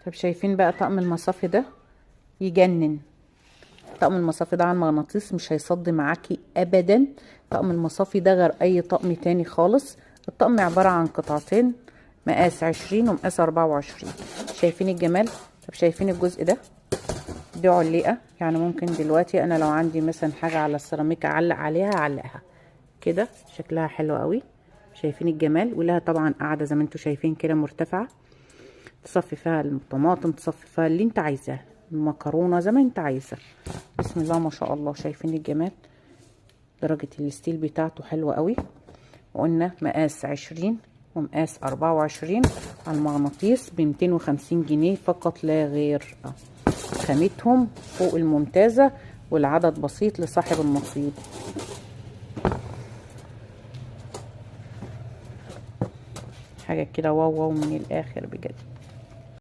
طب شايفين بقى طقم المصافي ده يجنن. طقم المصافي ده على المغناطيس مش هيصد معاكي ابدا. طقم المصافي ده غير اي طقم تاني خالص. الطقم عبارة عن قطعتين مقاس 20 ومقاس 24. شايفين الجمال؟ طب شايفين الجزء ده؟ دي علقة، يعني ممكن دلوقتي انا لو عندي مثلا حاجة على السيراميك اعلق عليها اعلقها كده. شكلها حلو قوي. شايفين الجمال؟ ولها طبعا قاعدة زي ما انتوا شايفين كده مرتفعة، تصفي فيها الطماطم، تصفي فيها اللي انت عايزاه، المكرونه زي ما انت عايزه. بسم الله ما شاء الله. شايفين الجمال؟ درجه الستيل بتاعته حلوه قوي. وقلنا مقاس 20 ومقاس 24 على المغناطيس ب250 جنيه فقط لا غير. خامتهم فوق الممتازه والعدد بسيط لصاحب النصيب. حاجه كده واو واو من الاخر بجد.